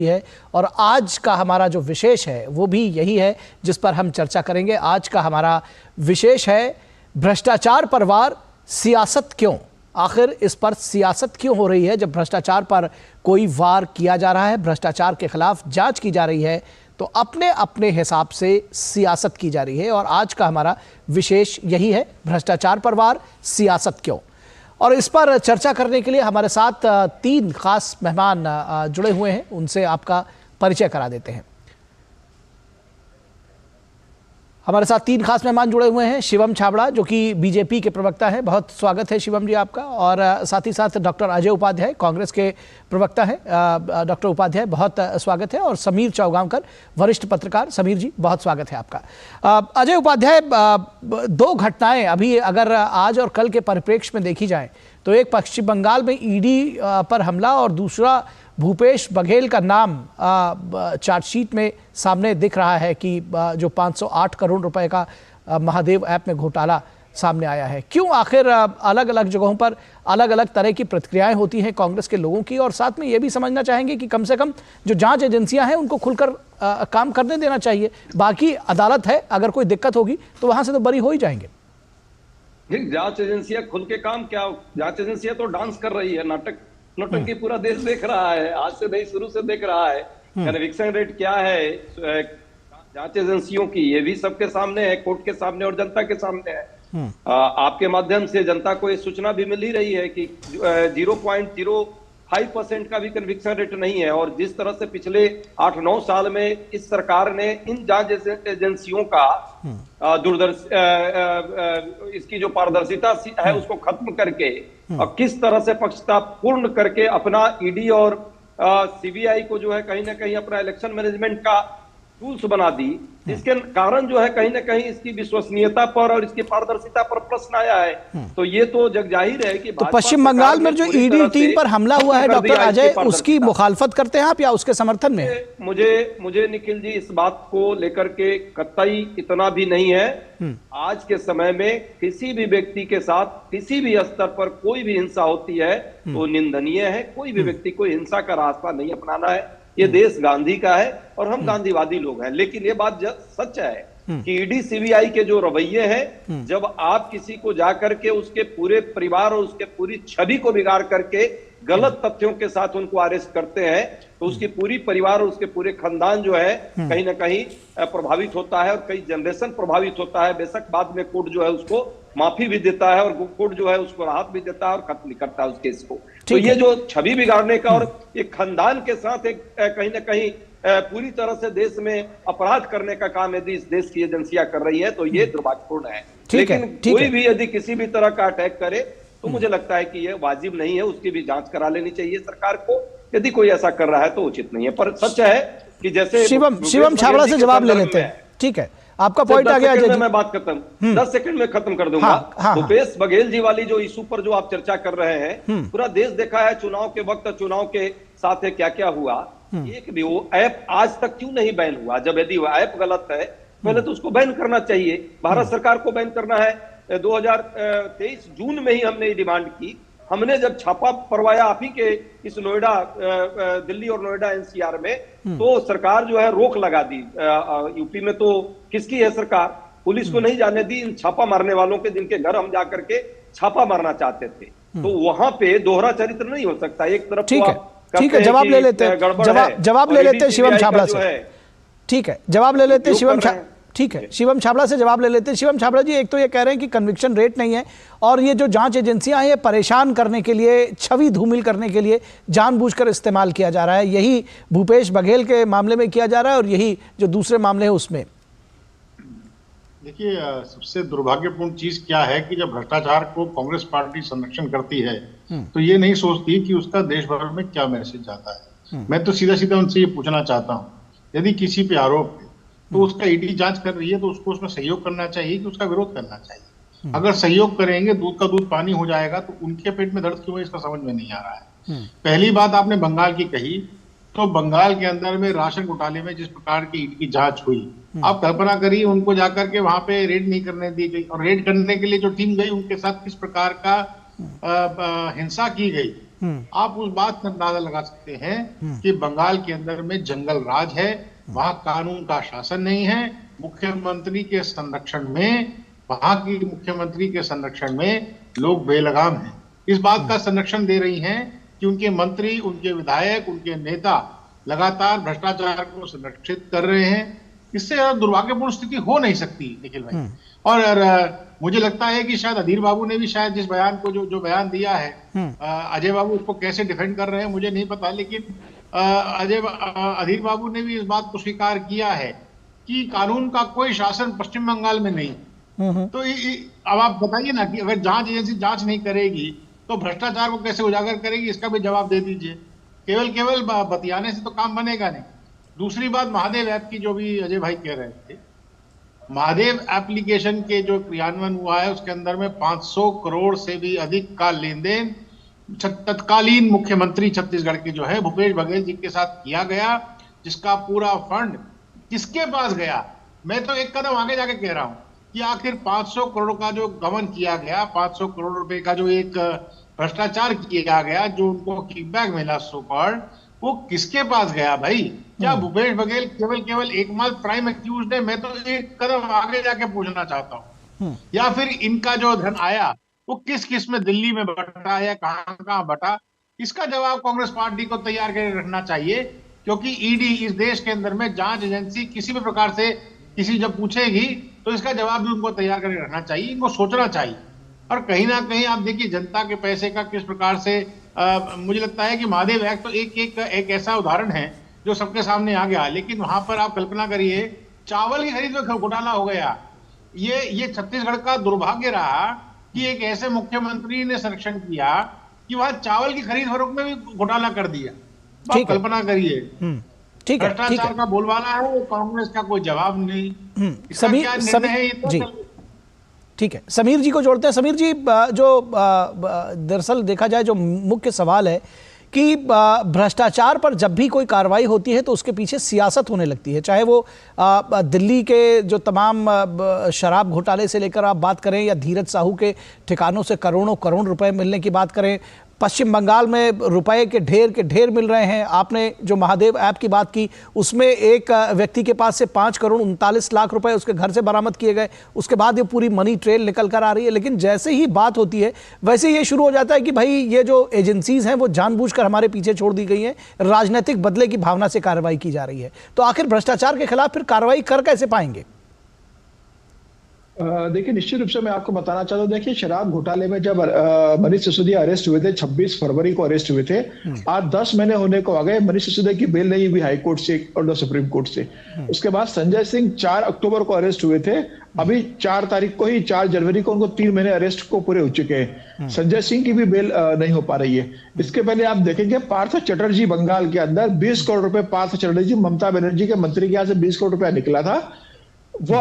है और आज का हमारा जो विशेष है वो भी यही है जिस पर हम चर्चा करेंगे। आज का हमारा विशेष है भ्रष्टाचार पर वार, सियासत क्यों। आखिर इस पर सियासत क्यों हो रही है? जब भ्रष्टाचार पर कोई वार किया जा रहा है, भ्रष्टाचार के खिलाफ जांच की जा रही है, तो अपने अपने हिसाब से सियासत की जा रही है। और आज का हमारा विशेष यही है, भ्रष्टाचार पर वार, सियासत क्यों। और इस पर चर्चा करने के लिए हमारे साथ तीन खास मेहमान जुड़े हुए हैं, उनसे आपका परिचय करा देते हैं। हमारे साथ तीन खास मेहमान जुड़े हुए हैं। शिवम छाबड़ा जो कि बीजेपी के प्रवक्ता हैं, बहुत स्वागत है शिवम जी आपका। और साथ ही साथ डॉक्टर अजय उपाध्याय, कांग्रेस के प्रवक्ता हैं। डॉक्टर उपाध्याय बहुत स्वागत है। और समीर चौगांवकर, वरिष्ठ पत्रकार। समीर जी बहुत स्वागत है आपका। अजय उपाध्याय, दो घटनाएं अभी अगर आज और कल के परिप्रेक्ष्य में देखी जाए तो एक पश्चिम बंगाल में ईडी पर हमला और दूसरा भूपेश बघेल का नाम चार्जशीट में सामने दिख रहा है कि जो 508 करोड़ रुपए का महादेव ऐप में घोटाला सामने आया है। क्यों आखिर अलग अलग जगहों पर अलग अलग तरह की प्रतिक्रियाएं होती हैं कांग्रेस के लोगों की? और साथ में ये भी समझना चाहेंगे कि कम से कम जो जांच एजेंसियां हैं उनको खुलकर काम करने देना चाहिए। बाकी अदालत है, अगर कोई दिक्कत होगी तो वहां से तो बरी हो ही जाएंगे। जांच एजेंसियां खुल के काम क्या, जांच एजेंसियां तो डांस कर रही है, नौटंकी पूरा देश देख रहा है, आज से नहीं शुरू से देख रहा है। कन्विक्शन रेट क्या है जांच एजेंसियों की, ये भी सबके सामने है, कोर्ट के सामने और जनता के सामने है। आपके माध्यम से जनता को ये सूचना भी मिल ही रही है कि 0.05% का भी कन्विक्शन रेट नहीं है। और जिस तरह से पिछले 8-9 साल में इस सरकार ने इन जांच एजेंसियों का इसकी जो पारदर्शिता है उसको खत्म करके और किस तरह से पक्षता पूर्ण करके अपना ईडी और सीबीआई को जो है कहीं ना कहीं अपना इलेक्शन मैनेजमेंट का टूल्स बना दी, इसके कारण जो है कहीं ना कहीं इसकी विश्वसनीयता पर और इसकी पारदर्शिता पर प्रश्न आया है। तो ये तो जगजाहिर है कि तो पश्चिम बंगाल में जो ईडी टीम पर हमला हुआ है डॉक्टर अजय, उसकी मुखालफत करते हैं आप या उसके समर्थन में? मुझे निखिल जी इस बात को लेकर के कतई इतना भी नहीं है। आज के समय में किसी भी व्यक्ति के साथ किसी भी स्तर पर कोई भी हिंसा होती है तो निंदनीय है। कोई भी व्यक्ति को हिंसा का रास्ता नहीं अपनाना है। ये देश गांधी का है और हम गांधीवादी लोग हैं। लेकिन ये बात सच है कि ईडी सीबीआई के जो रवैये हैं, जब आप किसी को जाकर के उसके पूरे परिवार और उसके पूरी छवि को बिगाड़ करके गलत तथ्यों के साथ उनको अरेस्ट करते हैं तो उसकी पूरी परिवार और उसके पूरे खानदान जो है कहीं ना कहीं प्रभावित होता है और कई जनरेशन प्रभावित होता है। बेशक बाद में कोर्ट जो है उसको माफी भी देता है और कोर्ट जो है उसको राहत भी देता है और खत्म नहीं करता है उस केस को। तो ये जो छवि बिगाड़ने का और एक खानदान के साथ एक कहीं ना कहीं पूरी तरह से देश में अपराध करने का काम यदि इस देश की एजेंसियां कर रही है तो ये दुर्भाग्यपूर्ण है। लेकिन कोई भी यदि किसी भी तरह का अटैक करे तो मुझे लगता है कि ये वाजिब नहीं है, उसकी भी जांच करा लेनी चाहिए सरकार को। यदि कोई ऐसा कर रहा है तो उचित नहीं है। पर सच है कि जैसे शिवम छाबड़ा से जवाब ले लेते हैं। ठीक है, आपका पॉइंट आ गया। मैं बात करता हूँ, 10 सेकंड में खत्म कर दूंगा। भूपेश बघेल जी वाली जो इशू पर जो आप चर्चा कर रहे हैं, पूरा देश देखा है चुनाव के वक्त, चुनाव के साथ क्या क्या हुआ। एक भी वो ऐप आज तक क्यों नहीं बैन हुआ? जब यदि वो ऐप गलत है पहले तो उसको बैन करना चाहिए। भारत सरकार को बैन करना है। 2023 जून में ही हमने ये डिमांड की। हमने जब छापा परवाया आप ही के इस नोएडा, दिल्ली और नोएडा एनसीआर में, तो सरकार जो है रोक लगा दी। यूपी में तो किसकी है सरकार? पुलिस को नहीं जाने दी इन छापा मारने वालों के, जिनके घर हम जाकर के छापा मारना चाहते थे। तो वहां पे दोहरा चरित्र नहीं हो सकता। एक तरफ ठीक है, जवाब ले लेते हैं, जवाब ले लेते हैं शिवम छाबड़ा से। ठीक है, जवाब ले लेते हैं शिवम ठीक है, शिवम छाबड़ा से जवाब ले लेते हैं। शिवम छाबड़ा जी, एक तो ये कह रहे हैं कि कन्विक्शन रेट नहीं है और ये जो जांच एजेंसियां हैं ये परेशान करने के लिए, छवि धूमिल करने के लिए जानबूझकर इस्तेमाल किया जा रहा है। यही भूपेश बघेल के मामले में किया जा रहा है और यही जो दूसरे मामले हैं उसमें। देखिए, सबसे दुर्भाग्यपूर्ण चीज क्या है कि जब भ्रष्टाचार को कांग्रेस पार्टी संरक्षण करती है तो ये नहीं सोचती कि उसका देश भर में क्या मैसेज जाता है। मैं तो सीधा सीधा उनसे ये पूछना चाहता हूँ, यदि किसी पे आरोप है तो उसका ईडी जांच कर रही है तो उसको उसमें सहयोग करना चाहिए कि उसका विरोध करना चाहिए। अगर सहयोग करेंगे, दूध का दूध पानी हो जाएगा, तो उनके पेट में दर्द क्यों है इसका समझ में नहीं आ रहा है। पहली बात आपने बंगाल की कही, तो बंगाल के अंदर में राशन घोटाले में जिस प्रकार की ईडी की जांच हुई, आप कल्पना करिए उनको जाकर के वहां पे रेड नहीं करने दी गई और रेड करने के लिए जो टीम गई उनके साथ किस प्रकार का हिंसा की गई। आप उस बात से अंदाजा लगा सकते हैं कि बंगाल के अंदर में जंगल राज है, वहां कानून का शासन नहीं है, मुख्यमंत्री के संरक्षण में, वहां की मुख्यमंत्री के संरक्षण में लोग बेलगाम हैं। इस बात का संरक्षण दे रही हैं कि उनके मंत्री, उनके विधायक, उनके नेता लगातार भ्रष्टाचार को संरक्षित कर रहे हैं। इससे दुर्भाग्यपूर्ण स्थिति हो नहीं सकती निखिल भाई। और मुझे लगता है कि शायद अधीर बाबू ने भी शायद जिस बयान को जो बयान दिया है, अजय बाबू उसको कैसे डिफेंड कर रहे हैं मुझे नहीं पता, लेकिन अधीर बाबू ने भी इस बात को स्वीकार किया है कि कानून का कोई शासन पश्चिम बंगाल में नहीं। तो अब आप बताइए ना कि अगर जांच एजेंसी जांच नहीं करेगी तो भ्रष्टाचार को कैसे उजागर करेगी, इसका भी जवाब दे दीजिए। केवल बतियाने से तो काम बनेगा नहीं। दूसरी बात, महादेव ऐप की जो भी अजय भाई कह रहे थे, महादेव एप्लीकेशन के जो क्रियान्वयन हुआ है उसके अंदर में 500 करोड़ से भी अधिक का लेन देन तत्कालीन मुख्यमंत्री छत्तीसगढ़ के जो है भूपेश बघेल जी के साथ किया गया, जिसका पूरा फंड किसके पास गया। मैं तो एक कदम आगे जाके कह रहा हूं कि आखिर 500 करोड़ का जो गबन किया गया, 500 करोड़ रुपए का जो एक भ्रष्टाचार किया गया, जो उनको किकबैक मिला सो कॉल्ड, वो किसके पास गया भाई? क्या भूपेश बघेल केवल एकमात्र प्राइम एक्यूज्ड है? मैं तो एक कदम आगे जाके पूछना चाहता हूँ। या फिर इनका जो धन आया वो किस किस में दिल्ली में बटा या कहां बटा? इसका जवाब कांग्रेस पार्टी को तैयार करके रखना चाहिए, क्योंकि ईडी इस देश के अंदर में जांच एजेंसी किसी भी प्रकार से किसी जब पूछेगी तो इसका जवाब भी उनको तैयार करके रखना चाहिए, इनको सोचना चाहिए। और कहीं ना कहीं आप देखिए जनता के पैसे का किस प्रकार से मुझे लगता है कि महादेव एक्ट तो एक ऐसा उदाहरण है जो सबके सामने आ गया, लेकिन वहां पर आप कल्पना करिए चावल की खरीद में घोटाला हो गया। ये छत्तीसगढ़ का दुर्भाग्य रहा कि एक ऐसे मुख्यमंत्री ने संरक्षण किया कि वहां चावल की खरीद फरोख्त में भी घोटाला कर दिया। आप कल्पना करिए, भ्रष्टाचार का बोलबाला है, कांग्रेस का कोई जवाब नहीं। ठीक है, समीर जी को जोड़ते हैं। समीर जी, जो दरअसल देखा जाए जो मुख्य सवाल है कि भ्रष्टाचार पर जब भी कोई कार्रवाई होती है तो उसके पीछे सियासत होने लगती है, चाहे वो दिल्ली के जो तमाम शराब घोटाले से लेकर आप बात करें या धीरज साहू के ठिकानों से करोड़ों करोड़ रुपए मिलने की बात करें, पश्चिम बंगाल में रुपए के ढेर मिल रहे हैं। आपने जो महादेव ऐप की बात की उसमें एक व्यक्ति के पास से 5 करोड़ 39 लाख रुपए उसके घर से बरामद किए गए, उसके बाद ये पूरी मनी ट्रेल निकल कर आ रही है। लेकिन जैसे ही बात होती है वैसे ये शुरू हो जाता है कि भाई ये जो एजेंसीज हैं वो जानबूझकर हमारे पीछे छोड़ दी गई हैं, राजनीतिक बदले की भावना से कार्रवाई की जा रही है। तो आखिर भ्रष्टाचार के खिलाफ फिर कार्रवाई कर कैसे पाएंगे? देखिए, निश्चित रूप से मैं आपको बताना चाहता हूँ। देखिए, शराब घोटाले में जब मनीष सिसोदिया अरेस्ट हुए थे, 26 फरवरी को अरेस्ट हुए थे, आज 10 महीने होने को आ गए। मनीष सिसोदिया की बेल नहीं हुई हाई कोर्ट से और सुप्रीम कोर्ट से। उसके बाद संजय सिंह 4 अक्टूबर को अरेस्ट हुए थे, अभी 4 तारीख को ही 4 जनवरी को उनको 3 महीने अरेस्ट को पूरे हो चुके हैं। संजय सिंह की भी बेल नहीं हो पा रही है। इसके पहले आप देखेंगे पार्थ चटर्जी बंगाल के अंदर 20 करोड़ रुपए, पार्थ चटर्जी ममता बनर्जी के मंत्री के यहाँ से 20 करोड़ रुपया निकला था, वो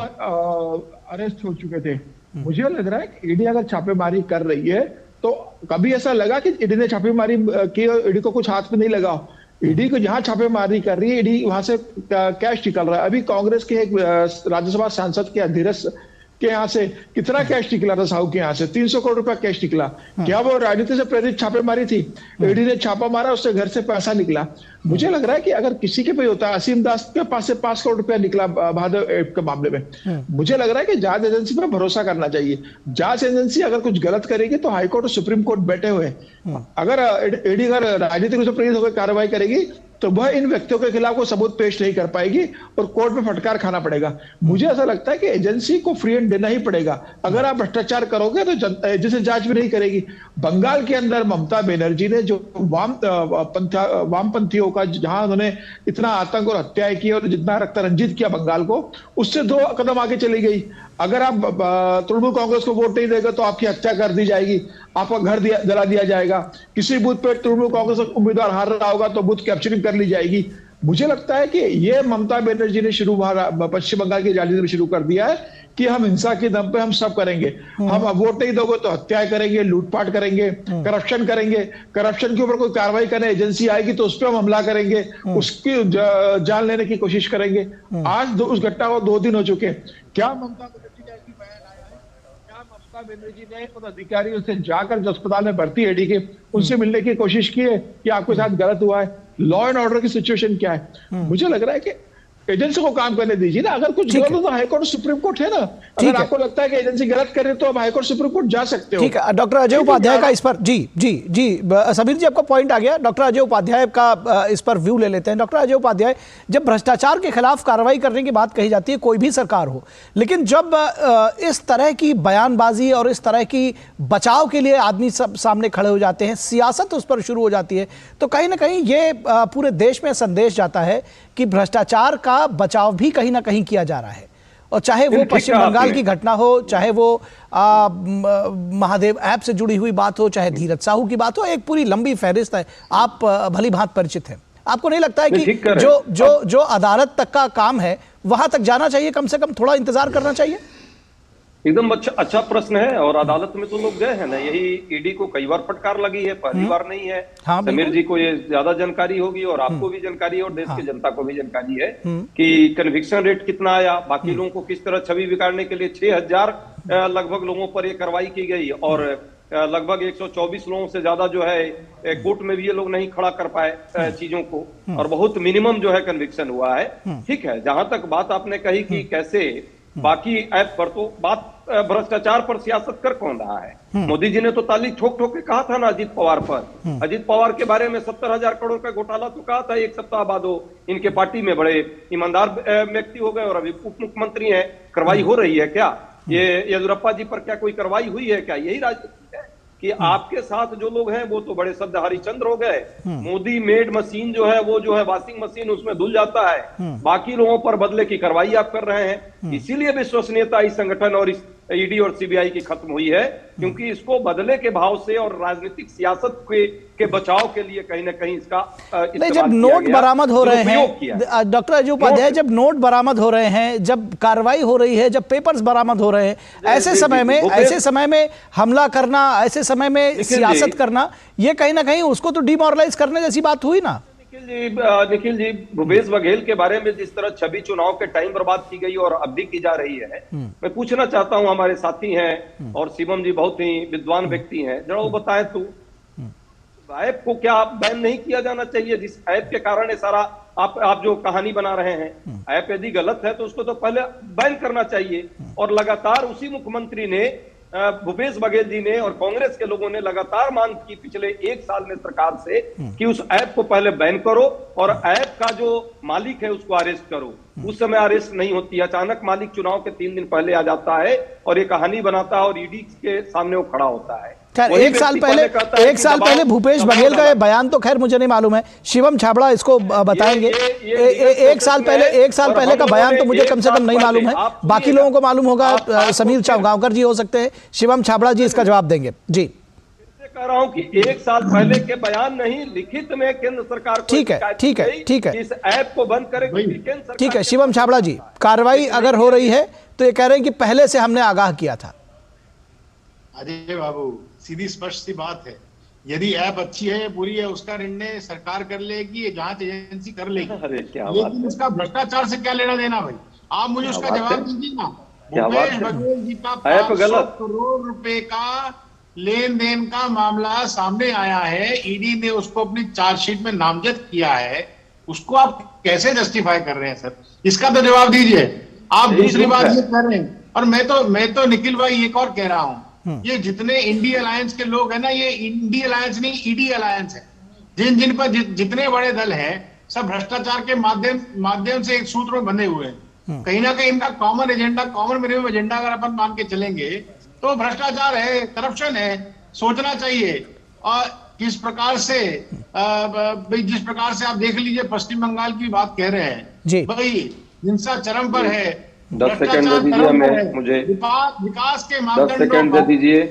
अरेस्ट हो चुके थे। मुझे लग रहा है कि ईडी अगर छापेमारी कर रही है तो कभी ऐसा लगा कि ईडी ने छापेमारी की और ईडी को कुछ हाथ में नहीं लगा। ईडी को जहां छापेमारी कर रही है, ईडी वहां से कैश निकल रहा है। अभी कांग्रेस के एक राज्यसभा सांसद के धीरज के यहाँ से कितना कैश निकला था? साहू के यहाँ से 300 करोड़ रुपया कैश निकला। क्या वो राजनीति से प्रेरित छापेमारी थी? ईडी ने छापा मारा, उससे घर से पैसा निकला। मुझे लग रहा है कि अगर किसी के पे होता है, असीम दास के पास से 5 करोड़ रुपया निकला महादेव ऐप के मामले में। मुझे लग रहा है कि जांच एजेंसी पर भरोसा करना चाहिए। जांच एजेंसी अगर कुछ गलत करेगी तो हाईकोर्ट और सुप्रीम कोर्ट बैठे हुए। अगर ईडी अगर राजनीतिक रूप से प्रेरित होकर कार्रवाई करेगी तो वह इन व्यक्तियों के खिलाफ कोई सबूत पेश नहीं कर पाएगी और कोर्ट में फटकार खाना पड़ेगा। मुझे ऐसा लगता है कि एजेंसी को फ्री हैंड देना ही पड़ेगा। अगर आप भ्रष्टाचार करोगे तो एजेंसी जांच भी नहीं करेगी। बंगाल के अंदर ममता बनर्जी ने जो वामपंथियों का जहां उन्होंने इतना आतंक और हत्याएं की और जितना रक्त रंजित किया बंगाल को, उससे 2 कदम आगे चली गई। अगर आप तृणमूल कांग्रेस को वोट नहीं देगा तो आपकी हत्या कर दी जाएगी, आपका घर जला दिया जाएगा। किसी बूथ पे तृणमूल कांग्रेस उम्मीदवार हार रहा होगा तो बूथ कैप्चरिंग कर ली जाएगी। मुझे लगता है कि ये ममता बनर्जी ने पश्चिम बंगाल की राजनीति में शुरू कर दिया है कि हम हिंसा के दम पे हम सब करेंगे। हम वोट नहीं दोगे तो हत्याएं करेंगे, लूटपाट करेंगे, करप्शन करेंगे। करप्शन के ऊपर कोई कार्रवाई करने एजेंसी आएगी तो उस पर हम हमला करेंगे, उसकी जान लेने की कोशिश करेंगे। आज उस घटना को 2 दिन हो चुके। क्या ममता बनर्जी का एक बयान आया है? क्या ममता ममता बनर्जी ने उन अधिकारियों से जाकर जो अस्पताल में भर्ती है ईडी के, उनसे मिलने की कोशिश की है कि आपके साथ गलत हुआ है? लॉ एंड ऑर्डर की सिचुएशन क्या है? मुझे लग रहा है कि एजेंसी को काम करने दीजिए ना। अगर कुछ गलत हो तो हाईकोर्ट सुप्रीम कोर्ट है ना। अगर आपको लगता है कि एजेंसी गलत करे तो आप हाईकोर्ट सुप्रीम कोर्ट जा सकते हो। ठीक है, डॉक्टर अजय उपाध्याय का इस पर जी समीर जी आपका पॉइंट आ गया। डॉक्टर अजय उपाध्याय का इस पर व्यू ले लेते हैं। डॉक्टर अजय उपाध्याय, जब भ्रष्टाचार के खिलाफ कार्रवाई करने की बात कही जाती है, कोई भी सरकार हो, लेकिन जब इस तरह की बयानबाजी और इस तरह की बचाव के लिए आदमी सब सामने खड़े हो जाते हैं, सियासत उस पर शुरू हो जाती है, तो कहीं ना कहीं ये पूरे देश में संदेश जाता है कि भ्रष्टाचार का बचाव भी कहीं ना कहीं किया जा रहा है। और चाहे वो पश्चिम बंगाल की घटना हो, चाहे वो महादेव ऐप से जुड़ी हुई बात हो, चाहे धीरज साहू की बात हो, एक पूरी लंबी फहरिस्त है। आप भली भांति परिचित हैं। आपको नहीं लगता है कि जो अदालत तक का काम है वहां तक जाना चाहिए, कम से कम थोड़ा इंतजार करना चाहिए? एकदम अच्छा प्रश्न है। और अदालत में तो लोग गए हैं ना, यही ईडी को कई बार फटकार लगी है, पहली बार नहीं है। हाँ, समीर जी को ये ज्यादा जानकारी होगी और आपको भी जानकारी है और देश की जनता को भी जानकारी है कि कन्विक्शन रेट कितना आया, बाकी लोगों को किस तरह छवि बिगाड़ने के लिए 6000 लगभग लोगों पर ये कार्रवाई की गई और लगभग 124 लोगों से ज्यादा जो है कोर्ट में भी ये लोग नहीं खड़ा कर पाए चीजों को, और बहुत मिनिमम जो है कन्विक्शन हुआ है। ठीक है, जहां तक बात आपने कही कि कैसे बाकी ऐप पर, तो बात भ्रष्टाचार पर सियासत कर कौन रहा है? मोदी जी ने तो ताली ठोक ठोक के कहा था ना अजीत पवार पर। अजीत पवार के बारे में 70,000 करोड़ का घोटाला तो कहा था, एक सप्ताह बाद वो इनके पार्टी में बड़े ईमानदार व्यक्ति हो गए और अभी उप मुख्यमंत्री हैं। कार्रवाई हो रही है क्या? ये येदियुरप्पा जी पर क्या कोई कार्रवाई हुई है क्या? यही राजनीति है कि आपके साथ जो लोग हैं वो तो बड़े सद हरिश्चंद्र हो गए। मोदी मेड मशीन जो है वो जो है वॉशिंग मशीन, उसमें धुल जाता है। बाकी लोगों पर बदले की कार्रवाई आप कर रहे हैं। इसीलिए विश्वसनीयता इस संगठन और इस ईडी और सीबीआई की खत्म हुई है, क्योंकि इसको बदले के भाव से और राजनीतिक सियासत के बचाव के लिए कहीं ना कहीं इसका नहीं, जब नोट बरामद हो रहे हैं डॉक्टर अजय उपाध्याय, जब नोट बरामद हो रहे हैं, जब कार्रवाई हो रही है, जब पेपर्स बरामद हो रहे हैं, ऐसे समय में हमला करना, ऐसे समय में सियासत करना, ये कहीं ना कहीं उसको तो डिमोरलाइज करने जैसी बात हुई ना। निखिल जी, भूपेश बघेल के बारे में जिस तरह छवि चुनाव के टाइम बर्बाद की गई और अब भी की जा रही है, मैं पूछना चाहता हूं, हमारे साथी हैं और शिवम जी बहुत ही विद्वान व्यक्ति हैं, जरा वो बताएं तो ऐप को क्या बैन नहीं किया जाना चाहिए? जिस ऐप के कारण ये सारा आप जो कहानी बना रहे हैं, ऐप यदि गलत है तो उसको तो पहले बैन करना चाहिए। और लगातार उसी मुख्यमंत्री ने, भूपेश बघेल जी ने और कांग्रेस के लोगों ने लगातार मांग की पिछले 1 साल में सरकार से कि उस ऐप को पहले बैन करो और ऐप का जो मालिक है उसको अरेस्ट करो। उस समय अरेस्ट नहीं होती, अचानक मालिक चुनाव के 3 दिन पहले आ जाता है और ये कहानी बनाता है और ईडी के सामने वो खड़ा होता है। खैर, एक साल पहले भूपेश बघेल का ये बयान तो खैर मुझे नहीं मालूम है, शिवम छाबड़ा इसको बताएंगे। एक साल पहले का बयान तो मुझे कम से कम नहीं मालूम है, बाकी लोगों को मालूम होगा। समीर गांवकर जी हो सकते हैं, शिवम छाबड़ा जी इसका जवाब देंगे। जी कह रहा हूं कि 1 साल पहले के बयान नहीं, लिखित में केंद्र सरकार को ठीक है इस ऐप को बंद करें। ठीक है शिवम छाबड़ा जी, कार्रवाई अगर हो रही है तो ये कह रहे हैं कि पहले से हमने आगाह किया था। अजय बाबू, सीधी स्पष्ट सी बात है, यदि ऐप अच्छी है बुरी है उसका निर्णय सरकार कर लेगी, ये जांच एजेंसी कर लेगी, लेकिन इसका भ्रष्टाचार से क्या लेना देना भाई? आप मुझे उसका जवाब दीजिए ना। भूपेश बघेल जी का 500 करोड़ रुपए का लेन देन का मामला सामने आया है, ईडी ने उसको अपनी चार्जशीट में नामजद किया है, उसको आप कैसे जस्टिफाई कर रहे हैं सर? इसका तो जवाब दीजिए। आप दूसरी बात ये कर रहे हैं, और मैं तो निखिल भाई एक और कह रहा हूं, ये जितने इंडी अलायंस के लोग हैं ना, ये इंडी अलायंस नहीं ईडी अलायंस है। जिन पर जितने बड़े दल हैं सब भ्रष्टाचार के माध्यम से एक सूत्र में बंधे हुए हैं। कहीं ना कहीं इनका common agenda, common minimum agenda अगर अपन मान के चलेंगे तो भ्रष्टाचार है, करप्शन है। सोचना चाहिए। और किस प्रकार से जिस प्रकार से आप देख लीजिए, पश्चिम बंगाल की बात कह रहे हैं भाई, हिंसा चरम पर है, 10 सेकंड दे दीजिए मुझे, विकास के 10 सेकंड दे दीजिए,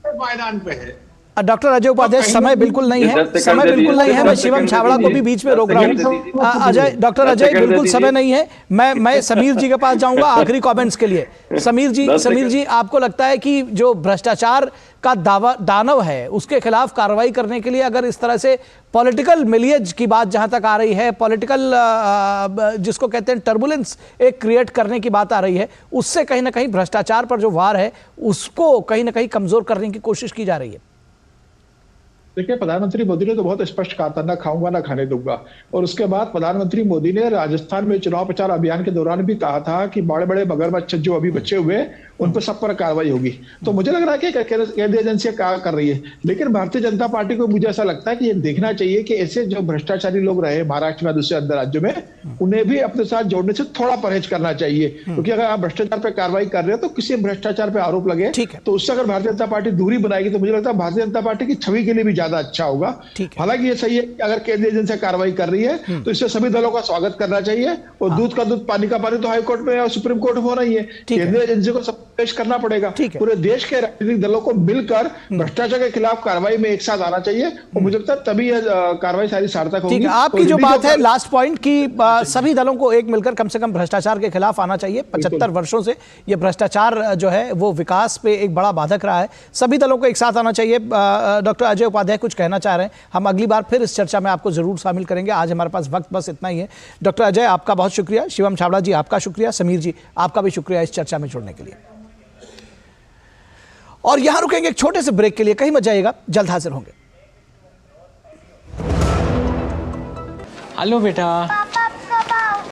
पायदान पे है। डॉक्टर अजय उपाध्याय, समय बिल्कुल नहीं है, समय बिल्कुल नहीं है। मैं शिवम छाबड़ा को भी बीच में रोक रहा हूँ। अजय, डॉक्टर अजय, बिल्कुल समय नहीं है। मैं समीर जी के पास जाऊंगा आखिरी कमेंट्स के लिए। समीर जी, आपको लगता है कि जो भ्रष्टाचार का दानव है उसके खिलाफ कार्रवाई करने के लिए अगर इस तरह से पॉलिटिकल मिलियज की बात जहां तक आ रही है, पॉलिटिकल जिसको कहते हैं टर्बुलेंस एक क्रिएट करने की बात आ रही है, उससे कहीं ना कहीं भ्रष्टाचार पर जो वार है उसको कहीं ना कहीं कमजोर करने की कोशिश की जा रही है? देखिए, प्रधानमंत्री मोदी ने तो बहुत स्पष्ट कहा था, ना खाऊंगा ना खाने दूंगा। और उसके बाद प्रधानमंत्री मोदी ने राजस्थान में चुनाव प्रचार अभियान के दौरान भी कहा था कि बड़े बड़े मगरमच्छ जो अभी बचे हुए उन पर सब पर कार्रवाई होगी। तो मुझे लग रहा है कि केंद्रीय एजेंसियां क्या कर रही है, लेकिन भारतीय जनता पार्टी को मुझे ऐसा लगता है कि ये देखना चाहिए कि ऐसे जो भ्रष्टाचारी लोग रहे महाराष्ट्र में, दूसरे अंदर राज्यों में, उन्हें भी अपने साथ जोड़ने से थोड़ा परहेज करना चाहिए। क्योंकि अगर आप भ्रष्टाचार पर कार्रवाई कर रहे हो तो किसी भ्रष्टाचार पर आरोप लगे तो उससे अगर भारतीय जनता पार्टी दूरी बनाएगी तो मुझे लगता है भारतीय जनता पार्टी की छवि के लिए भी ज्यादा अच्छा होगा। हालांकि ये सही है कि अगर केंद्रीय एजेंसी कार्रवाई कर रही है तो इससे सभी दलों का स्वागत करना चाहिए। और दूध का दूध पानी का पानी तो हाईकोर्ट में और सुप्रीम कोर्ट में हो रही है। केंद्रीय एजेंसी को सब पेश करना पड़ेगा। पूरे देश के राजनीतिक दलों को मिलकर भ्रष्टाचार के खिलाफ कार्रवाई में एक साथ आना चाहिए और मुझे लगता है तभी यह कार्रवाई सारी सार्थक होगी। आपकी जो बात है लास्ट पॉइंट की, सभी दलों को एक मिलकर कम से कम भ्रष्टाचार के खिलाफ आना चाहिए। 75 वर्षों से यह भ्रष्टाचार जो है वो विकास पे एक बड़ा बाधक रहा है। सभी दलों को एक साथ आना चाहिए। डॉक्टर अजय उपाध्याय कुछ कहना चाह रहे हैं, हम अगली बार फिर इस चर्चा में आपको जरूर शामिल करेंगे। आज हमारे पास वक्त बस इतना ही है। डॉक्टर अजय, आपका बहुत शुक्रिया। शिवम छाबड़ा जी, आपका शुक्रिया। समीर जी, आपका भी शुक्रिया इस चर्चा में जुड़ने के लिए। और यहां रुकेंगे एक छोटे से ब्रेक के लिए, कहीं मत जाइएगा, जल्द हाजिर होंगे। हेलो बेटा।